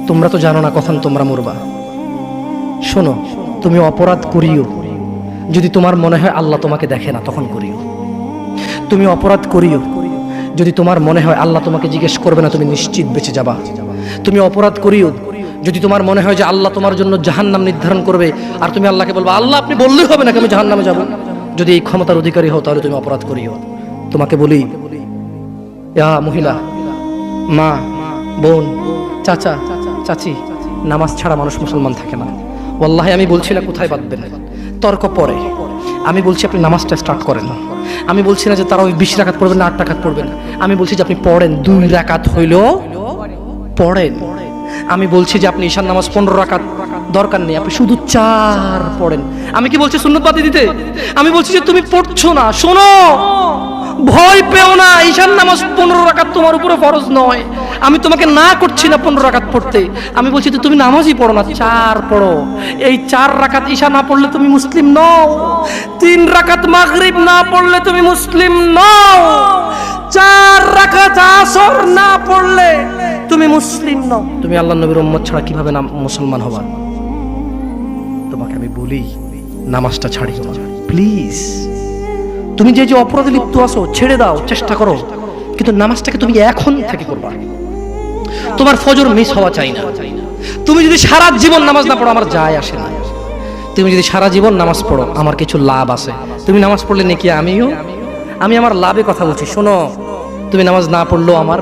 তোমরা তো জানো না কখন তোমরা মরবা। শোনো, তুমি অপরাধ করিও যদি তোমার মনে হয় আল্লাহ তোমাকে দেখে না, তখন করিও। তুমি অপরাধ করিও যদি তোমার মনে হয় আল্লাহ তোমাকে জিজ্ঞেস করবে না, তুমি নিশ্চিত বেঁচে যাবা। তুমি অপরাধ করিও যদি তোমার মনে হয় যে আল্লাহ তোমার জন্য জাহান্নাম নির্ধারণ করবে, আর তুমি আল্লাহকে বলবা আল্লাহ আপনি বললেই হবে নাকি আমি জাহান্নামে যাব। যদি এই ক্ষমতার অধিকারী হও তাহলে তুমি অপরাধ করিও। তোমাকে বলি, মহিলা, মা, বোন, চাচা, চাচি, নামাজ ছাড়া মানুষ মুসলমান থাকে না। ওয়াল্লাহি আমি বলছি না কোথায় বাঁধবেন, তর্ক পরে। আমি বলছি আপনি নামাজটা স্টার্ট করেন। আমি বলছি না যে তারা ওই 20 রাকাত পড়বেন না 8 রাকাত পড়বেন। আমি বলছি যে আপনি পড়েন, 2 রাকাত হইলেও পড়েন। আমি বলছি যে আপনি ঈশার নামাজ 15 রাকাত দরকার নেই, আপনি শুধু 4 পড়েন। আমি কি বলছি সুন্নত বাদ দিতে? আমি বলছি যে তুমি পড়ছো না, শোনো, ভয় পেও না। ঈশার নামাজ 15 রাকাত তোমার উপরে ফরজ নয়। আমি তোমাকে না করছি না 15 রাকাত পড়তে। আমি বলছি যে তুমি নামাজই পড়ো না, 4 পড়ো। এই 4 রাকাত ঈশা না পড়লে তুমি মুসলিম নও। 3 রাকাত মাগরিব না পড়লে তুমি মুসলিম নও। 4 রাকাত আসর না পড়লে তুমি মুসলিম নও। তুমি আল্লাহর নবীর উম্মত ছাড়া কিভাবে মুসলমান হবা? তোমাকে আমি বলি নামাজটা ছাড়িও না প্লিজ। তুমি যে অপরাধে লিপ্ত আছো ছেড়ে দাও, চেষ্টা করো, কিন্তু নামাজটাকে তুমি এখন থেকে করবা। তোমার ফজর মিস হওয়া চাই না। তুমি যদি সারা জীবন নামাজ না পড়ো আমার যায় আসে না। তুমি যদি সারা জীবন নামাজ পড়ো আমার কিছু লাভ আছে। তুমি নামাজ পড়লে নাকি আমি আমার লাভে কথা বলছি। শোনো, তুমি নামাজ না পড়লেও আমার